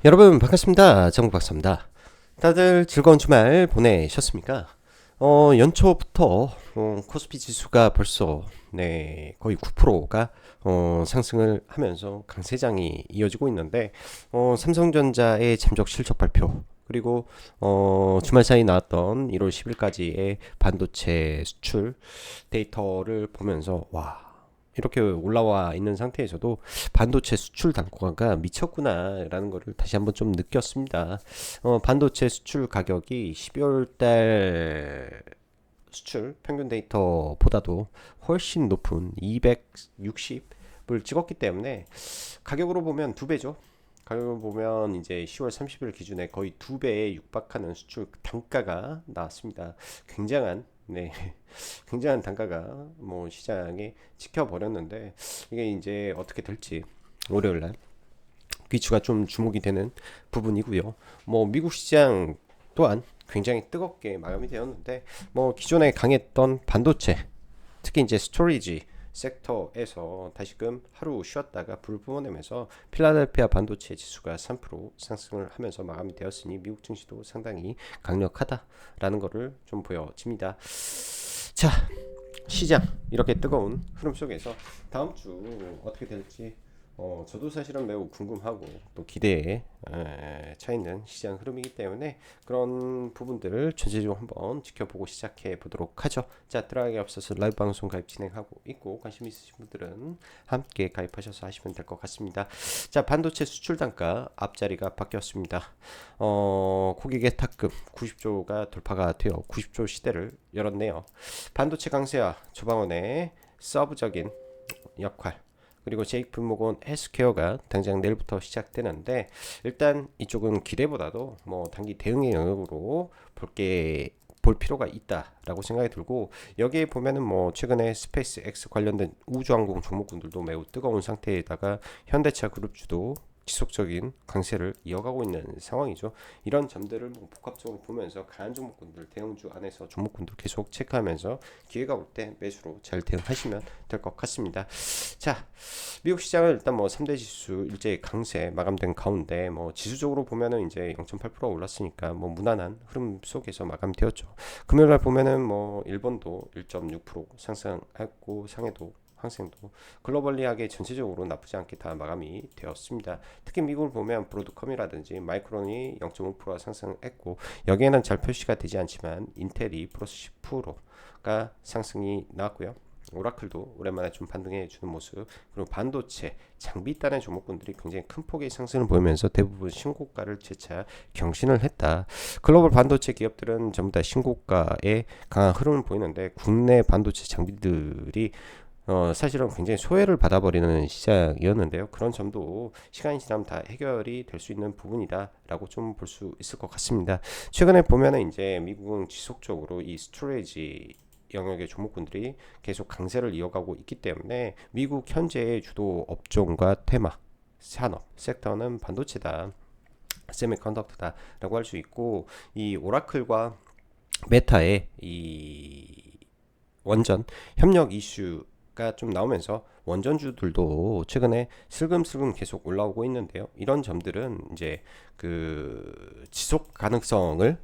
여러분 반갑습니다. 정박사입니다. 다들 즐거운 주말 보내셨습니까? 연초부터 코스피 지수가 벌써 거의 9%가 상승을 하면서 강세장이 이어지고 있는데 삼성전자의 잠적 실적 발표 그리고 주말 사이 나왔던 1월 10일까지의 반도체 수출 데이터를 보면서 와 이렇게 올라와 있는 상태에서도 반도체 수출 단가가 미쳤구나라는 것을 다시 한번 좀 느꼈습니다. 반도체 수출 가격이 12월 달 수출 평균 데이터보다도 훨씬 높은 260을 찍었기 때문에 가격으로 보면 두 배죠. 가격을 보면 이제 10월 30일 기준에 거의 두 배에 육박하는 수출 단가가 나왔습니다. 굉장한 굉장한 단가가 뭐 시장에 지켜버렸는데 이게 이제 어떻게 될지 월요일 날 귀추가 좀 주목이 되는 부분이고요. 뭐 미국 시장 또한 굉장히 뜨겁게 마감이 되었는데 뭐 기존에 강했던 반도체 특히 이제 스토리지 섹터에서 다시금 하루 쉬었다가 불 뿜어내면서 필라델피아 반도체 지수가 3% 상승을 하면서 마감이 되었으니 미국 증시도 상당히 강력하다라는 것을 좀 보여집니다. 자, 시장 이렇게 뜨거운 흐름 속에서 다음 주 어떻게 될지 저도 사실은 매우 궁금하고 또 기대에 차 있는 시장 흐름이기 때문에 그런 부분들을 전체적으로 한번 지켜보고 시작해 보도록 하죠. 자, 들어가기 앞서서 라이브 방송 가입 진행하고 있고 관심 있으신 분들은 함께 가입하셔서 하시면 될 것 같습니다. 자, 반도체 수출 단가 앞자리가 바뀌었습니다. 고객의 탁금 90조가 돌파가 되어 90조 시대를 열었네요. 반도체 강세와 조방원의 서브적인 역할 그리고 제이프모건 헬스케어가 당장 내일부터 시작되는데 일단 이쪽은 기대보다도 뭐 단기 대응의 영역으로 볼 필요가 있다라고 생각이 들고 여기에 보면은 뭐 최근에 스페이스 X 관련된 우주항공 종목군들도 매우 뜨거운 상태에다가 현대차 그룹주도 지속적인 강세를 이어가고 있는 상황이죠. 이런 점들을 뭐 복합적으로 보면서 강한 종목군들 대형주 안에서 종목군들 계속 체크하면서 기회가 올 때 매수로 잘 대응하시면 될 것 같습니다. 자, 미국 시장은 일단 뭐 3대 지수 일제히 강세 마감된 가운데 뭐 지수적으로 보면은 이제 0.8% 올랐으니까 뭐 무난한 흐름 속에서 마감되었죠. 금요일 날 보면은 뭐 일본도 1.6% 상승했고 상해도 항생도 글로벌리하게 전체적으로 나쁘지 않게 다 마감이 되었습니다. 특히 미국을 보면 브로드컴이라든지 마이크론이 0.5% 상승했고 여기에는 잘 표시가 되지 않지만 인텔이 플러스 10%가 상승이 나왔고요. 오라클도 오랜만에 좀 반등해 주는 모습 그리고 반도체 장비 단의 종목군들이 굉장히 큰 폭의 상승을 보이면서 대부분 신고가를 재차 경신을 했다. 글로벌 반도체 기업들은 전부 다 신고가에 강한 흐름을 보이는데 국내 반도체 장비들이 사실은 굉장히 소외를 받아버리는 시장이었는데요. 그런 점도 시간이 지나면 다 해결이 될 수 있는 부분이다라고 좀 볼 수 있을 것 같습니다. 최근에 보면은 이제 미국은 지속적으로 이 스토리지 영역의 종목군들이 계속 강세를 이어가고 있기 때문에 미국 현재의 주도 업종과 테마 산업 섹터는 반도체다. 세미컨덕터다라고 할 수 있고 이 오라클과 메타의 이 원전 협력 이슈가 좀 나오면서 원전주들도 최근에 슬금슬금 계속 올라오고 있는데요. 이런 점들은 이제 그 지속 가능성을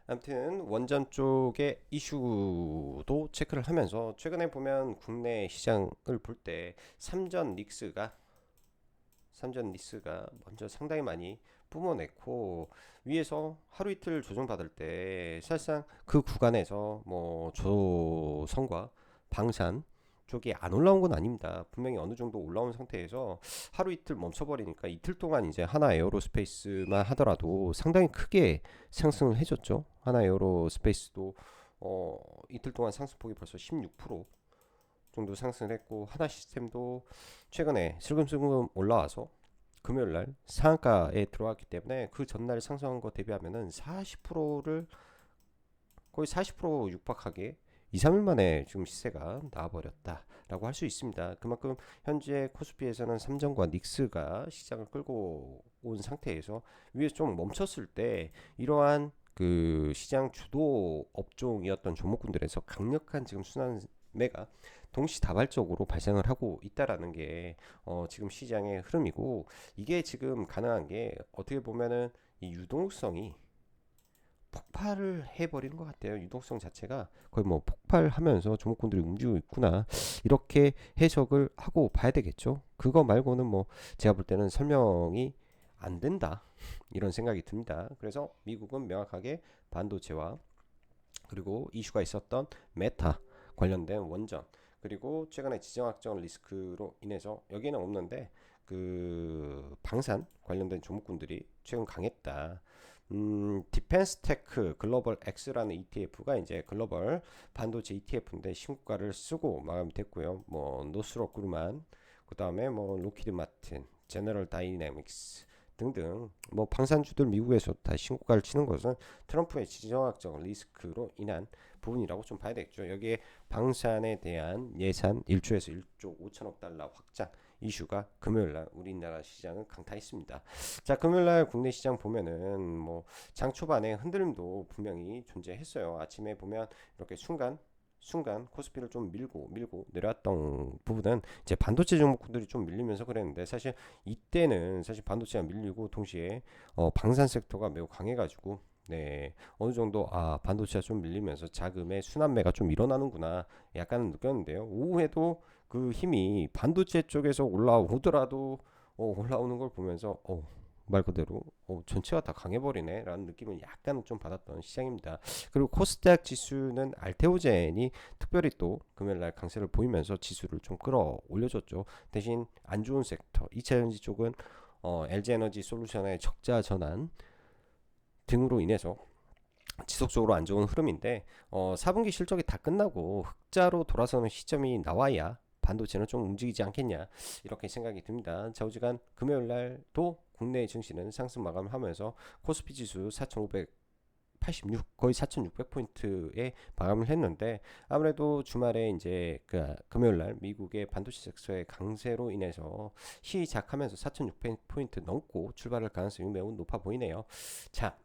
아무튼 원전 쪽의 이슈도 체크를 하면서 최근에 보면 국내 시장을 볼 때 삼전 리스가 먼저 상당히 많이 뿜어냈고 위에서 하루 이틀 조정받을 때 사실상 그 구간에서 뭐 조선과 방산 쪽이 안 올라온 건 아닙니다. 분명히 어느 정도 올라온 상태에서 하루 이틀 멈춰버리니까 이틀 동안 이제 하나 에어로스페이스만 하더라도 상당히 크게 상승을 해줬죠. 하나 에어로스페이스도 이틀 동안 상승폭이 벌써 16% 정도 상승을 했고 하나 시스템도 최근에 슬금슬금 올라와서 금요일날 상한가에 들어왔기 때문에 그 전날 상승한 거 대비하면은 40%를 거의 40% 육박하게 2, 3일 만에 지금 시세가 나와버렸다라고 할 수 있습니다. 그만큼 현재 코스피에서는 삼성과 닉스가 시장을 끌고 온 상태에서 위에서 좀 멈췄을 때 이러한 그 시장 주도 업종이었던 종목군들에서 강력한 지금 순환매가 동시다발적으로 발생을 하고 있다라는 게 지금 시장의 흐름이고, 이게 지금 가능한 게 어떻게 보면은 이 유동성이 폭발을 해버리는 것 같아요. 유동성 자체가 거의 뭐 폭발하면서 종목군들이 움직이고 있구나, 이렇게 해석을 하고 봐야 되겠죠. 그거 말고는 뭐 제가 볼 때는 설명이 안 된다, 이런 생각이 듭니다. 그래서 미국은 명확하게 반도체와 그리고 이슈가 있었던 메타 관련된 원전, 그리고 최근에 지정학적 리스크로 인해서 여기는 없는데 그 방산 관련된 종목군들이 최근 강했다. 디펜스 테크 글로벌 X라는 ETF가 이제 글로벌 반도체 ETF인데 신고가를 쓰고 마감이 됐고요. 뭐 노스록 그루만, 그 다음에 뭐 로키드 마틴, 제너럴 다이내믹스 등등 뭐 방산주들 미국에서 다 신고가를 치는 것은 트럼프의 지정학적 리스크로 인한 부분이라고 좀 봐야 되겠죠. 여기에 방산에 대한 예산 1조에서 1조 5천억 달러 확장 이슈가 금요일날 우리나라 시장은 강타했습니다. 자, 금요일날 국내 시장 보면은 뭐 장 초반에 흔들림도 분명히 존재했어요. 아침에 보면 이렇게 순간 코스피를 좀 밀고 내려왔던 부분은 이제 반도체 종목들이 좀 밀리면서 그랬는데, 사실 이때는 사실 반도체가 밀리고 동시에 방산 섹터가 매우 강해가지고 네, 어느 정도 반도체가 좀 밀리면서 자금의 순환매가 좀 일어나는구나 약간은 느꼈는데요. 오후에도 그 힘이 반도체 쪽에서 올라오더라도 올라오는 걸 보면서 말 그대로 전체가 다 강해버리네 라는 느낌을 약간 좀 받았던 시장입니다. 그리고 코스닥 지수는 알테오젠이 특별히 또 금요일날 강세를 보이면서 지수를 좀 끌어올려줬죠. 대신 안 좋은 섹터 2차전지 쪽은 LG에너지 솔루션의 적자 전환 등으로 인해서 지속적으로 안 좋은 흐름인데 4분기 실적이 다 끝나고 흑자로 돌아서는 시점이 나와야 반도체는 좀 움직이지 않겠냐, 이렇게 생각이 듭니다. 좌우지간 금요일날도 국내 증시는 상승 마감하면서 코스피 지수 4,586 거의 4,600포인트에 마감을 했는데, 아무래도 주말에 이제 그 금요일날 미국의 반도체 섹터의 강세로 인해서 시작하면서 4,600포인트 넘고 출발할 가능성이 매우 높아 보이네요. 자,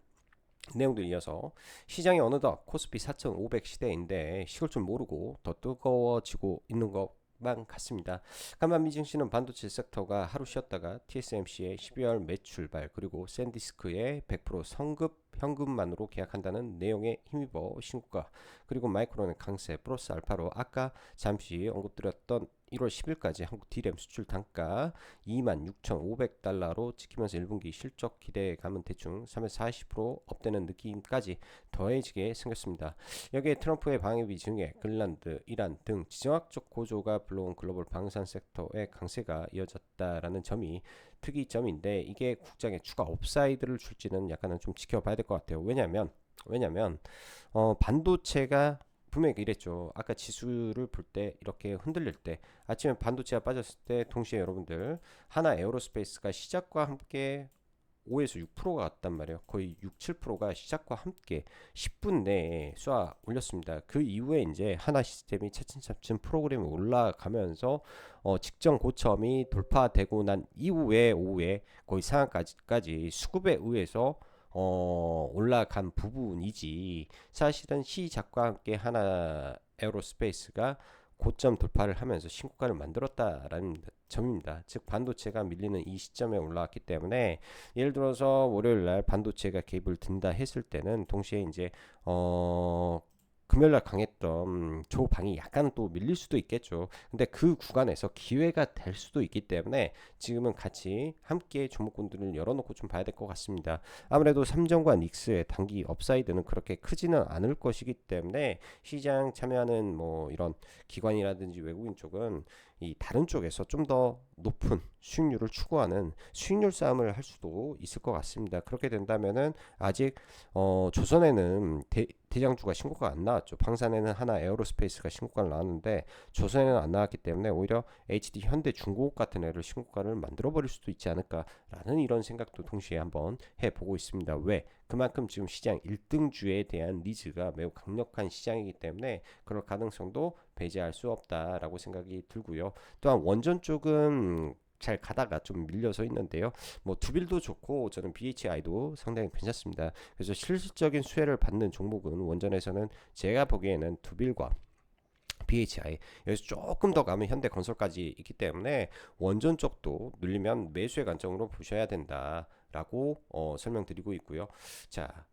내용들 이어서 시장이 어느덧 코스피 4,500 시대인데 식을 줄 모르고 더 뜨거워지고 있는 것만 같습니다. 간밤 미증시는 반도체 섹터가 하루 쉬었다가 TSMC의 12월 매출발 그리고 샌디스크의 100% 성급 현금만으로 계약한다는 내용에 힘입어 신고가, 그리고 마이크론의 강세 플러스 알파로 아까 잠시 언급드렸던 1월 10일까지 한국 D램 수출 단가 26,500달러로 찍히면서 1분기 실적 기대감은 대충 340% 업되는 느낌까지 더해지게 생겼습니다. 여기에 트럼프의 방위비 증액, 그린란드, 이란 등 지정학적 고조가 불러온 글로벌 방산 섹터의 강세가 이어졌다라는 점이 특이점인데, 이게 국장의 추가 업사이드를 줄지는 약간은 좀 지켜봐야 될 것 같아요. 왜냐면 반도체가 분명히 이랬죠. 아까 지수를 볼 때 이렇게 흔들릴 때 아침에 반도체가 빠졌을 때 동시에 여러분들 하나 에어로스페이스가 시작과 함께 5에서 6%가 갔단 말이에요. 거의 6, 7%가 시작과 함께 10분 내에 쏘아 올렸습니다. 그 이후에 이제 하나 시스템이 차츰차츰 프로그램이 올라가면서 직전 고점이 돌파되고 난 이후에 오후에 거의 상한까지 수급에 의해서 올라간 부분이지, 사실은 시작과 함께 하나 에어로스페이스가 고점 돌파를 하면서 신고가를 만들었다라는 점입니다. 즉 반도체가 밀리는 이 시점에 올라왔기 때문에, 예를 들어서 월요일날 반도체가 개입을 든다 했을 때는 동시에 이제 금요일날 강했던 조방이 약간 또 밀릴 수도 있겠죠. 근데 그 구간에서 기회가 될 수도 있기 때문에 지금은 같이 함께 종목군들을 열어놓고 좀 봐야 될 것 같습니다. 아무래도 삼성과 닉스의 단기 업사이드는 그렇게 크지는 않을 것이기 때문에 시장 참여하는 뭐 이런 기관이라든지 외국인 쪽은 이 다른 쪽에서 좀 더 높은 수익률을 추구하는 수익률 싸움을 할 수도 있을 것 같습니다. 그렇게 된다면은 아직 조선에는 대장주가 신고가 안 나왔죠. 방산에는 하나 에어로스페이스가 신고가를 나왔는데 조선에는 안 나왔기 때문에 오히려 HD 현대 중공업 같은 애를 신고가를 만들어 버릴 수도 있지 않을까라는 이런 생각도 동시에 한번 해보고 있습니다. 왜? 그만큼 지금 시장 1등주에 대한 니즈가 매우 강력한 시장이기 때문에 그럴 가능성도 배제할 수 없다라고 생각이 들고요. 또한 원전 쪽은 잘 가다가 좀 밀려서 있는데요. 뭐 두빌도 좋고 저는 BHI도 상당히 괜찮습니다. 그래서 실질적인 수혜를 받는 종목은 원전에서는 제가 보기에는 두빌과 BHI 여기서 조금 더 가면 현대건설까지 있기 때문에 원전 쪽도 눌리면 매수의 관점으로 보셔야 된다라고 설명드리고 있고요. 자,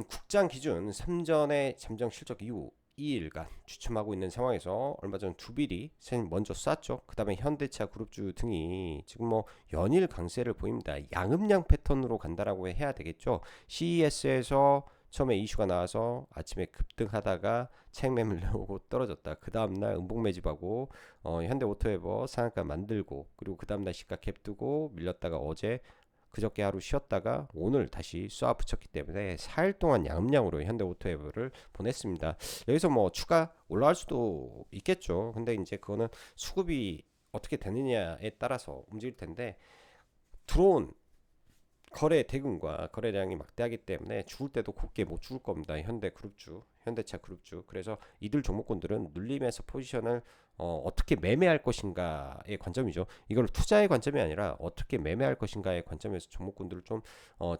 국장 기준 3전의 잠정 실적 이후 2일간 주춤하고 있는 상황에서 얼마 전 두빌이 먼저 쐈죠. 그 다음에 현대차 그룹주 등이 지금 뭐 연일 강세를 보입니다. 양음양 패턴으로 간다라고 해야 되겠죠. CES에서 처음에 이슈가 나와서 아침에 급등하다가 책매물 나오고 떨어졌다. 그 다음날 음봉 매집하고 현대오토에버 상한가 만들고 그리고 그 다음날 시가 갭 뜨고 밀렸다가 어제 그저께 하루 쉬었다가 오늘 다시 쏘아 붙였기 때문에 4일 동안 양음양으로 현대오토에버를 보냈습니다. 여기서 뭐 추가 올라갈 수도 있겠죠. 근데 이제 그거는 수급이 어떻게 되느냐에 따라서 움직일 텐데 들어온 거래 대금과 거래량이 막대하기 때문에 죽을 때도 곱게 못 죽을 겁니다. 현대차 그룹주. 그래서 이들 종목군들은 눌림에서 포지션을 어떻게 매매할 것인가의 관점이죠. 이걸 투자의 관점이 아니라 어떻게 매매할 것인가의 관점에서 종목군들을 좀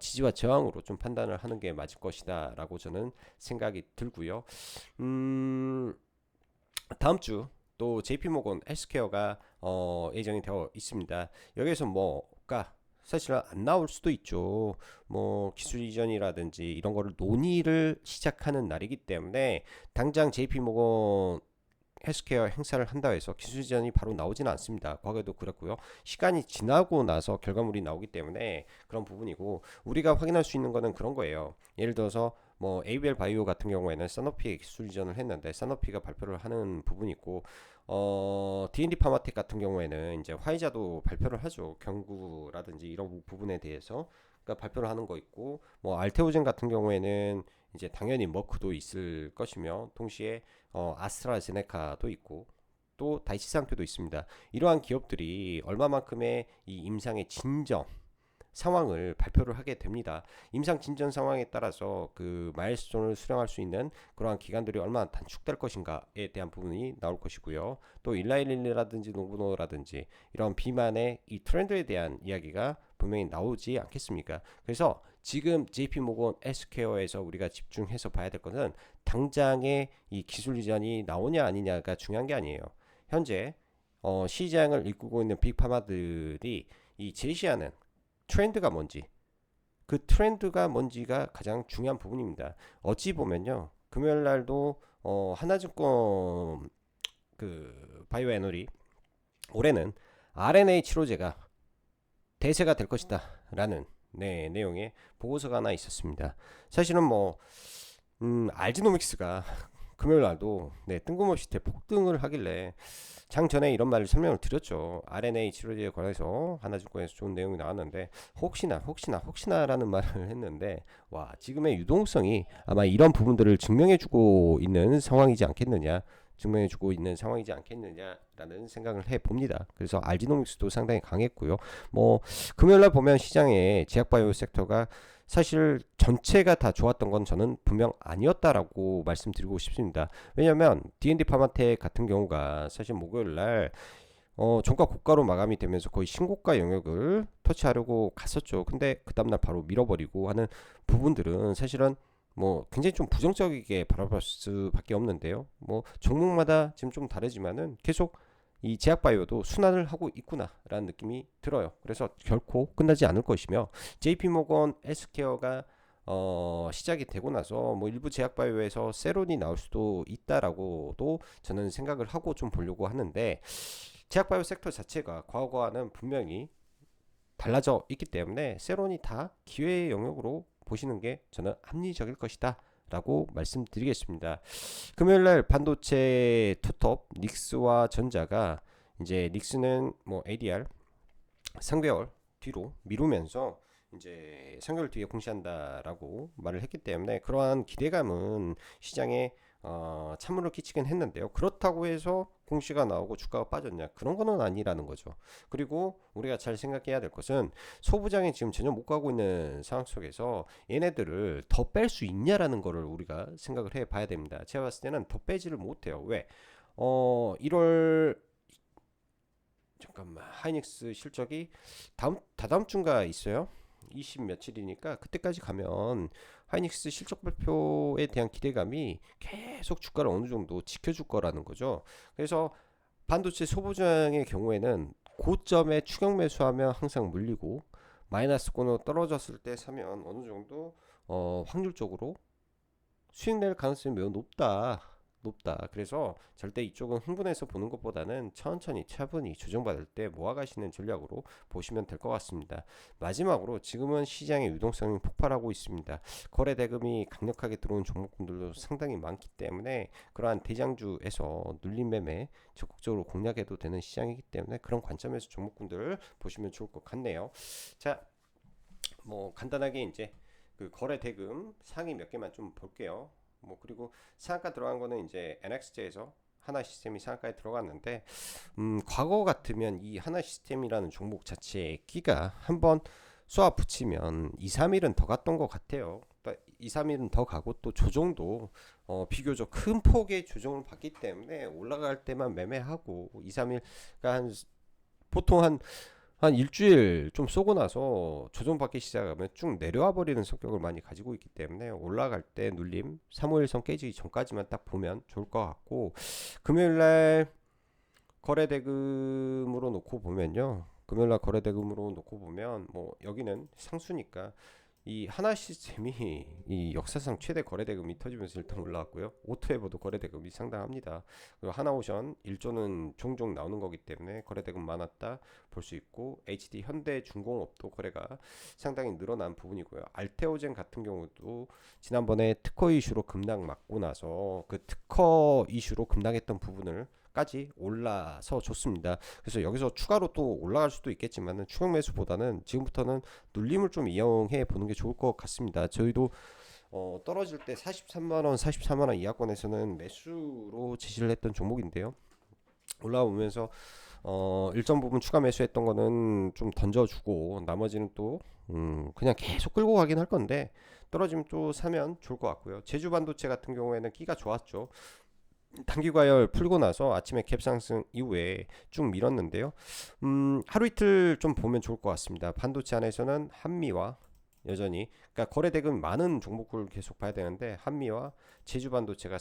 지지와 저항으로 좀 판단을 하는 게 맞을 것이다라고 저는 생각이 들고요. 다음 주 또 JP모건 헬스케어가 예정이 되어 있습니다. 여기에서 뭐가 사실은 안 나올 수도 있죠. 뭐 기술 이전이라든지 이런 거를 논의를 시작하는 날이기 때문에 당장 JP모건 헬스케어 행사를 한다 해서 기술 이전이 바로 나오지는 않습니다. 과거에도 그랬고요. 시간이 지나고 나서 결과물이 나오기 때문에 그런 부분이고 우리가 확인할 수 있는 거는 그런 거예요. 예를 들어서 뭐 에이벨 바이오 같은 경우에는 사노피의 기술 이전을 했는데 사노피가 발표를 하는 부분이 있고 D&D 파마텍 같은 경우에는 이제 화이자도 발표를 하죠. 경구라든지 이런 부분에 대해서 그러니까 발표를 하는 거 있고 뭐 알테오젠 같은 경우에는 이제 당연히 머크도 있을 것이며 동시에 아스트라제네카도 있고 또 다이치상표도 있습니다. 이러한 기업들이 얼마만큼의 이 임상의 진정 상황을 발표를 하게 됩니다. 임상 진전 상황에 따라서 그 마일스톤을 수령할 수 있는 그러한 기간들이 얼마나 단축될 것인가에 대한 부분이 나올 것이고요. 또 일라일리라든지 노브노라든지 이런 비만의 이 트렌드에 대한 이야기가 분명히 나오지 않겠습니까? 그래서 지금 JP모건 헬스케어에서 우리가 집중해서 봐야 될 것은 당장의 이 기술 이전이 나오냐 아니냐가 중요한 게 아니에요. 현재 시장을 이끌고 있는 빅파마들이 이 제시하는 트렌드가 뭔지 그 트렌드가 뭔지가 가장 중요한 부분입니다. 어찌 보면요 금요일 날도 하나증권 그 바이오에너리 올해는 RNA 치료제가 대세가 될 것이다 라는 내용의 보고서가 하나 있었습니다. 사실은 뭐 알지노믹스가 금요일 날도 뜬금없이 대폭등을 하길래 장 전에 이런 말을 설명을 드렸죠. RNA 치료제에 관해서 하나증권에서 좋은 내용이 나왔는데 혹시나라는 말을 했는데 와 지금의 유동성이 아마 이런 부분들을 증명해주고 있는 상황이지 않겠느냐라는 생각을 해봅니다. 그래서 알지노믹스도 상당히 강했고요. 뭐 금요일날 보면 시장에 제약바이오 섹터가 사실 전체가 다 좋았던 건 저는 분명 아니었다라고 말씀드리고 싶습니다. 왜냐하면 D&D 파마텍 같은 경우가 사실 목요일날 종가 고가로 마감이 되면서 거의 신고가 영역을 터치하려고 갔었죠. 근데 그 다음날 바로 밀어버리고 하는 부분들은 사실은 뭐 굉장히 좀 부정적이게 바라볼 수밖에 없는데요. 뭐 종목마다 지금 좀 다르지만은 계속 이 제약바이오도 순환을 하고 있구나라는 느낌이 들어요. 그래서 결코 끝나지 않을 것이며 JP모건 헬스케어가 시작이 되고 나서 뭐 일부 제약바이오에서 세론이 나올 수도 있다라고도 저는 생각을 하고 좀 보려고 하는데 제약바이오 섹터 자체가 과거와는 분명히 달라져 있기 때문에 세론이 다 기회의 영역으로 보시는 게 저는 합리적일 것이다 라고 말씀드리겠습니다. 금요일날 반도체 투톱 닉스와 전자가 이제 닉스는 뭐 ADR 3개월 뒤로 미루면서 이제 3개월 뒤에 공시한다라고 말을 했기 때문에 그러한 기대감은 시장에 찬물을 끼치긴 했는데요. 그렇다고 해서 공시가 나오고 주가가 빠졌냐? 그런 거는 아니라는 거죠. 그리고 우리가 잘 생각해야 될 것은 소부장이 지금 전혀 못 가고 있는 상황 속에서 얘네들을 더 뺄 수 있냐라는 거를 우리가 생각을 해 봐야 됩니다. 제가 봤을 때는 더 빼지를 못해요. 왜? 1월 잠깐만, 하이닉스 실적이 다다음 주인가 있어요. 20 며칠이니까 그때까지 가면 하이닉스 실적 발표에 대한 기대감이 계속 주가를 어느 정도 지켜줄 거라는 거죠. 그래서 반도체 소부장의 경우에는 고점에 추격 매수하면 항상 물리고 마이너스권으로 떨어졌을 때 사면 어느 정도 확률적으로 수익 낼 가능성이 매우 높다. 그래서 절대 이쪽은 흥분해서 보는 것보다는 천천히 차분히 조정받을 때 모아가시는 전략으로 보시면 될 것 같습니다. 마지막으로 지금은 시장의 유동성이 폭발하고 있습니다. 거래 대금이 강력하게 들어온 종목군들도 상당히 많기 때문에 그러한 대장주에서 눌림 매매 적극적으로 공략해도 되는 시장이기 때문에 그런 관점에서 종목군들을 보시면 좋을 것 같네요. 자, 뭐 간단하게 이제 그 거래 대금 상위 몇 개만 좀 볼게요. 뭐 그리고 상한가 들어간 거는 이제 NXJ에서 하나 시스템이 상한가에 들어갔는데 과거 같으면 이 하나 시스템이라는 종목 자체에 끼가 한번 쏘아 붙이면 2, 3일은 더 갔던 것 같아요. 2, 3일은 더 가고 또 조정도 비교적 큰 폭의 조정을 받기 때문에 올라갈 때만 매매하고 2, 3일 그러니까 보통 한 일주일 좀 쏘고 나서 조정받기 시작하면 쭉 내려와 버리는 성격을 많이 가지고 있기 때문에 올라갈 때 눌림 351선 깨지기 전까지만 딱 보면 좋을 것 같고 금요일날 거래대금으로 놓고 보면요. 금요일날 거래대금으로 놓고 보면 뭐 여기는 상수니까 이 하나 시스템이 이 역사상 최대 거래대금이 터지면서 일단 올라왔고요. 오토에버도 거래대금이 상당합니다. 그리고 하나오션 1조는 종종 나오는 거기 때문에 거래대금 많았다 볼 수 있고 HD 현대중공업도 거래가 상당히 늘어난 부분이고요. 알테오젠 같은 경우도 지난번에 특허 이슈로 급락 맞고 나서 그 특허 이슈로 급락했던 부분을 까지 올라서 좋습니다. 그래서 여기서 추가로 또 올라갈 수도 있겠지만 추격 매수보다는 지금부터는 눌림을 좀 이용해 보는 게 좋을 것 같습니다. 저희도 떨어질 때 43만원, 44만원 이하권에서는 매수로 지시를 했던 종목인데요. 올라오면서 일정 부분 추가 매수했던 거는 좀 던져주고 나머지는 또 그냥 계속 끌고 가긴 할 건데 떨어지면 또 사면 좋을 것 같고요. 제주 반도체 같은 경우에는 끼가 좋았죠. 단기 과열 풀고 나서 아침에 갭 상승 이후에 쭉 밀었는데요. 하루 이틀 좀 보면 좋을 것 같습니다. 반도체 안에서는 한미와 여전히 그러니까 거래 대금 많은 종목을 계속 봐야 되는데 한미와 제주 반도체가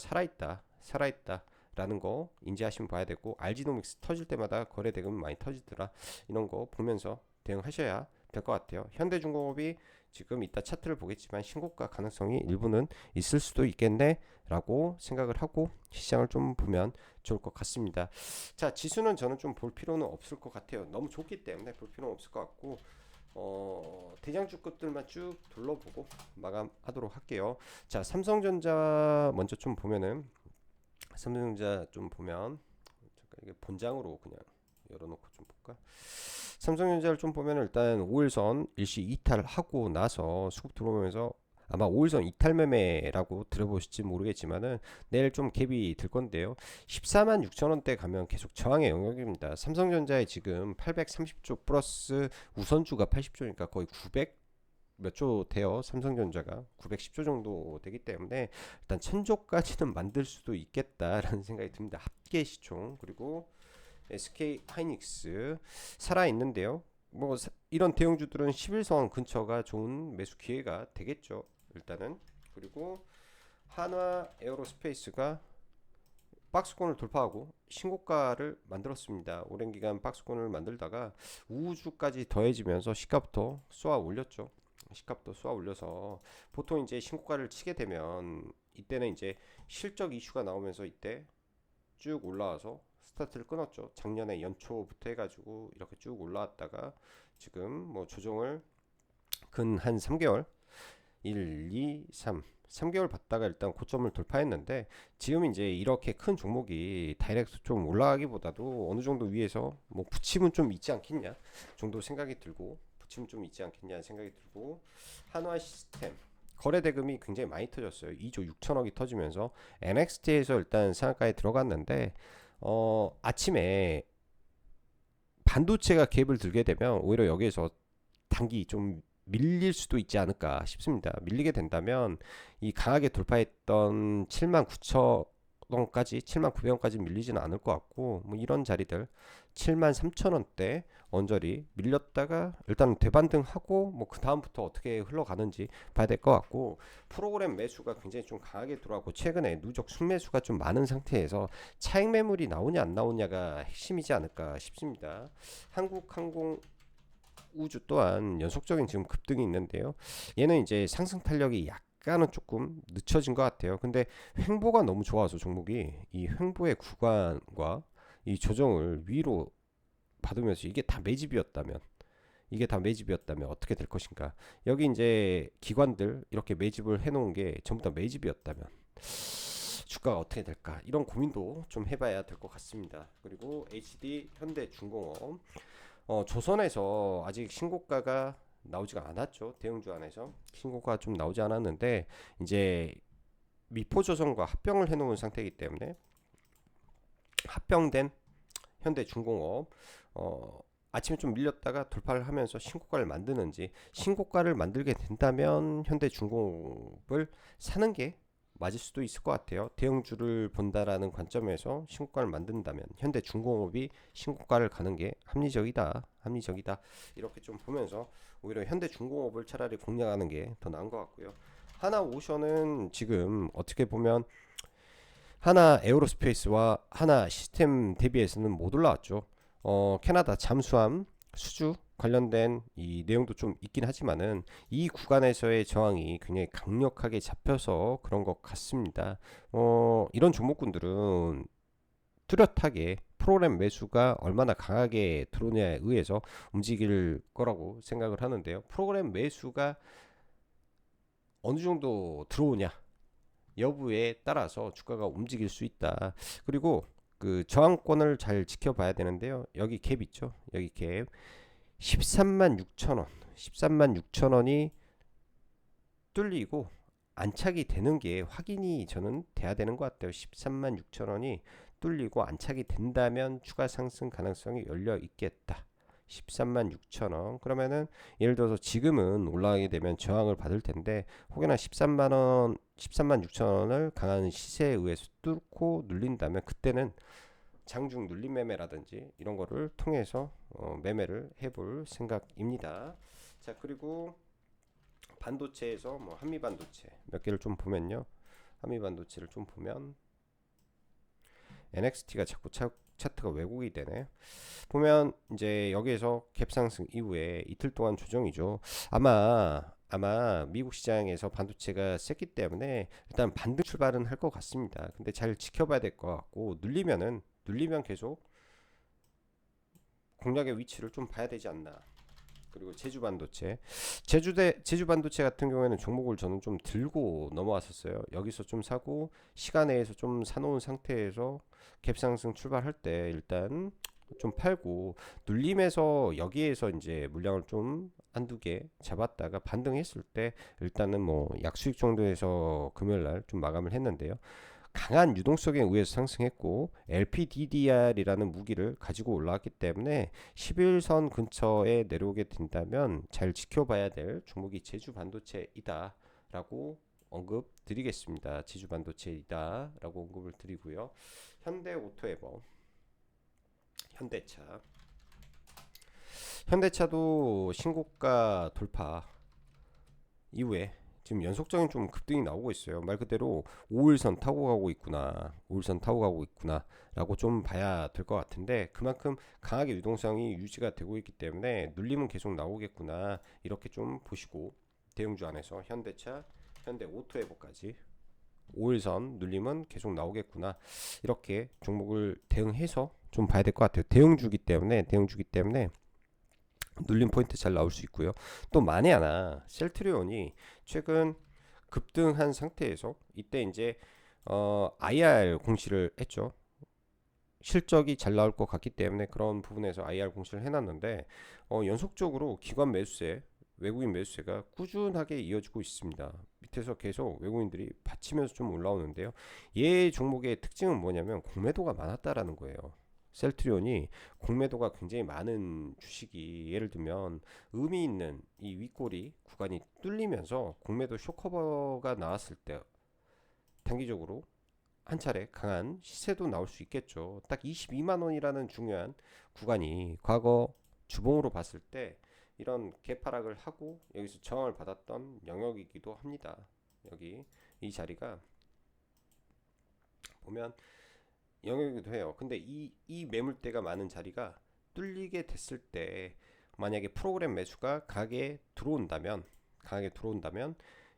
살아있다라는 거 인지하시면 봐야 되고 알지노믹스 터질 때마다 거래 대금 많이 터지더라. 이런 거 보면서 대응하셔야 될 것 같아요. 현대중공업이 지금 이따 차트를 보겠지만 신고가 가능성이 일부는 있을 수도 있겠네 라고 생각을 하고 시장을 좀 보면 좋을 것 같습니다. 자, 지수는 저는 좀 볼 필요는 없을 것 같아요. 너무 좋기 때문에 볼 필요는 없을 것 같고 대장주급들만 쭉 둘러보고 마감하도록 할게요. 자, 삼성전자 먼저 좀 보면은 삼성전자 좀 보면 잠깐 이게 본장으로 그냥 열어놓고 좀 볼까? 삼성전자를 좀 보면 일단 5일선 일시 이탈하고 나서 수급 들어오면서 아마 5일선 이탈 매매라고 들어보실지 모르겠지만은 내일 좀 갭이 들 건데요. 14만 6천 원대 가면 계속 저항의 영역입니다. 삼성전자에 지금 830조 플러스 우선주가 80조니까 거의 900 몇 조 돼요. 삼성전자가 910조 정도 되기 때문에 일단 1000조까지는 만들 수도 있겠다라는 생각이 듭니다. 합계 시총 그리고 SK 하이닉스 살아 있는데요. 뭐 이런 대형주들은 11선 근처가 좋은 매수 기회가 되겠죠. 일단은 그리고 한화 에어로스페이스가 박스권을 돌파하고 신고가를 만들었습니다. 오랜 기간 박스권을 만들다가 우주까지 더해지면서 시가부터 쏘아 올렸죠. 시가부터 쏘아 올려서 보통 이제 신고가를 치게 되면 이때는 이제 실적 이슈가 나오면서 이때 쭉 올라와서 스타트를 끊었죠. 작년에 연초부터 해가지고 이렇게 쭉 올라왔다가 지금 뭐 조정을 근 한 3개월 1, 2, 3개월 받다가 일단 고점을 돌파했는데 지금 이제 이렇게 큰 종목이 다이렉트 좀 올라가기보다도 어느 정도 위에서 뭐 붙임은 좀 있지 않겠냐 정도 생각이 들고 붙임은 좀 있지 않겠냐 생각이 들고 한화 시스템 거래 대금이 굉장히 많이 터졌어요. 2조 6천억이 터지면서 NXT에서 일단 상한가에 들어갔는데 아침에 반도체가 갭을 들게 되면 오히려 여기에서 단기 좀 밀릴 수도 있지 않을까 싶습니다. 밀리게 된다면 이 강하게 돌파했던 7만 9천 원까지 73,900원까지 밀리지는 않을 것 같고 뭐 이런 자리들 73,000원대 언저리 밀렸다가 일단 대반등하고 뭐 그 다음부터 어떻게 흘러가는지 봐야 될 것 같고 프로그램 매수가 굉장히 좀 강하게 들어가고 최근에 누적 순매수가 좀 많은 상태에서 차익 매물이 나오냐 안 나오냐가 핵심이지 않을까 싶습니다. 한국항공 우주 또한 연속적인 지금 급등이 있는데요. 얘는 이제 상승 탄력이 약간은 조금 늦춰진 것 같아요. 근데 횡보가 너무 좋아서 종목이 이 횡보의 구간과 이 조정을 위로 받으면서 이게 다 매집이었다면 어떻게 될 것인가? 여기 이제 기관들 이렇게 매집을 해놓은 게 전부 다 매집이었다면 주가가 어떻게 될까? 이런 고민도 좀 해봐야 될 것 같습니다. 그리고 HD 현대중공업 조선에서 아직 신고가가 나오지가 않았죠. 대형주 안에서 신고가 좀 나오지 않았는데 이제 미포조선과 합병을 해놓은 상태이기 때문에 합병된 현대중공업 아침에 좀 밀렸다가 돌파를 하면서 신고가를 만드는지 신고가를 만들게 된다면 현대중공업을 사는 게 맞을 수도 있을 것 같아요. 대형주를 본다라는 관점에서 신고가를 만든다면 현대중공업이 신고가를 가는 게 합리적이다. 이렇게 좀 보면서 오히려 현대중공업을 차라리 공략하는 게 더 나은 것 같고요. 하나오션은 지금 어떻게 보면 하나 에어로스페이스와 하나 시스템 대비해서는 못 올라왔죠. 캐나다 잠수함 수주 관련된 이 내용도 좀 있긴 하지만은 이 구간에서의 저항이 굉장히 강력하게 잡혀서 그런 것 같습니다. 이런 종목군들은 뚜렷하게 프로그램 매수가 얼마나 강하게 들어오냐에 의해서 움직일 거라고 생각을 하는데요. 프로그램 매수가 어느 정도 들어오냐 여부에 따라서 주가가 움직일 수 있다. 그리고 그 저항권을 잘 지켜봐야 되는데요. 여기 갭 있죠. 여기 갭 13만 6천원 13만 6천원이 뚫리고 안착이 되는 게 확인이 저는 돼야 되는 것 같아요. 13만 6천원이 뚫리고 안착이 된다면 추가 상승 가능성이 열려 있겠다. 13만 6천원 그러면은 예를 들어서 지금은 올라가게 되면 저항을 받을 텐데 혹여나 13만 6천원을 강한 시세에 의해서 뚫고 눌린다면 그때는 장중 눌림 매매라든지 이런 거를 통해서 매매를 해볼 생각입니다. 자, 그리고 반도체에서 뭐 한미반도체 몇 개를 좀 보면요. 한미반도체를 좀 보면 NXT가 자꾸 차트가 왜곡이 되네. 보면 이제 여기에서 갭상승 이후에 이틀 동안 조정이죠. 아마 미국 시장에서 반도체가 셌기 때문에 일단 반등 출발은 할 것 같습니다. 근데 잘 지켜봐야 될 것 같고 눌리면 계속 공략의 위치를 좀 봐야 되지 않나. 그리고 제주 반도체 같은 경우에는 종목을 저는 좀 들고 넘어왔었어요. 여기서 좀 사고 시간 내에서 좀 사놓은 상태에서 갭상승 출발할 때 일단 좀 팔고 눌림에서 여기에서 이제 물량을 좀 한두 개 잡았다가 반등했을 때 일단은 뭐 약수익 정도에서 금요일 날 좀 마감을 했는데요. 강한 유동성에 의해서 상승했고 LPDDR이라는 무기를 가지고 올라왔기 때문에 11선 근처에 내려오게 된다면 잘 지켜봐야 될 종목이 제주반도체이다 라고 언급 드리겠습니다. 제주반도체이다 라고 언급을 드리고요. 현대오토에버 현대차도 신고가 돌파 이후에 지금 연속적인 좀 급등이 나오고 있어요. 말 그대로 5일선 타고 가고 있구나. 5일선 타고 가고 있구나. 라고 좀 봐야 될 것 같은데 그만큼 강하게 유동성이 유지가 되고 있기 때문에 눌림은 계속 나오겠구나. 이렇게 좀 보시고 대형주 안에서 현대차, 현대오토에버까지 5일선 눌림은 계속 나오겠구나. 이렇게 종목을 대응해서 좀 봐야 될 것 같아요. 대형주기 때문에 눌림 포인트 잘 나올 수 있고요. 또 만에 하나 셀트리온이 최근 급등한 상태에서 이때 이제 IR 공시를 했죠. 실적이 잘 나올 것 같기 때문에 그런 부분에서 IR 공시를 해놨는데 연속적으로 기관 매수세 외국인 매수세가 꾸준하게 이어지고 있습니다. 밑에서 계속 외국인들이 받치면서 좀 올라오는데요. 얘 종목의 특징은 뭐냐면 공매도가 많았다라는 거예요. 셀트리온이 공매도가 굉장히 많은 주식이 예를 들면 의미 있는 이 윗꼬리 구간이 뚫리면서 공매도 쇼커버가 나왔을 때 단기적으로 한 차례 강한 시세도 나올 수 있겠죠. 딱 22만 원이라는 중요한 구간이 과거 주봉으로 봤을 때 이런 개파락을 하고 여기서 저항을 받았던 영역이기도 합니다. 여기 이 자리가 보면 영역이기도 해요. 근데 이 매물대가 많은 자리가 뚫리게 됐을 때 만약에 프로그램 매수가 강하게 들어온다면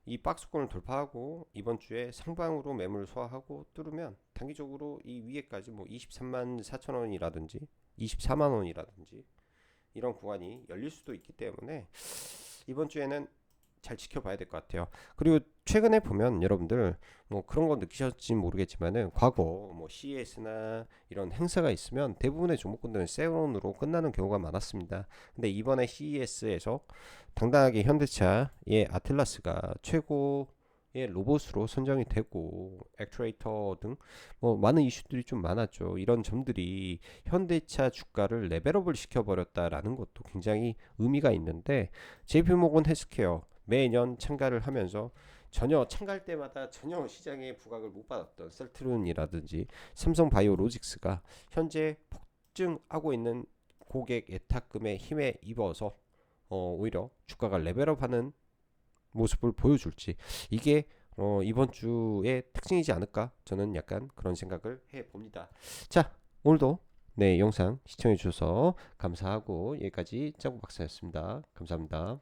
이 박스권을 돌파하고 이번 주에 상방으로 매물 소화하고 뚫으면 단기적으로 이 위에까지 뭐 23만 4천 원이라든지 24만 원이라든지 이런 구간이 열릴 수도 있기 때문에 이번 주에는 잘 지켜봐야 될 것 같아요. 그리고 최근에 보면 여러분들 뭐 그런 거 느끼셨지 모르겠지만은 과거 뭐 CES나 이런 행사가 있으면 대부분의 종목군들은 세론으로 끝나는 경우가 많았습니다. 근데 이번에 CES에서 당당하게 현대차의 아틀라스가 최고의 로봇으로 선정이 되고 액추에이터 등 뭐 많은 이슈들이 좀 많았죠. 이런 점들이 현대차 주가를 레벨업을 시켜버렸다라는 것도 굉장히 의미가 있는데 JP모건 헬스케어 매년 참가를 하면서 전혀 참가할 때마다 전혀 시장에 부각을 못 받았던 셀트론이라든지 삼성바이오로직스가 현재 폭증하고 있는 고객 예탁금의 힘에 입어서 오히려 주가가 레벨업하는 모습을 보여줄지 이게 이번 주의 특징이지 않을까 저는 약간 그런 생각을 해봅니다. 자, 오늘도 네 영상 시청해 주셔서 감사하고 여기까지 짱구 박사였습니다. 감사합니다.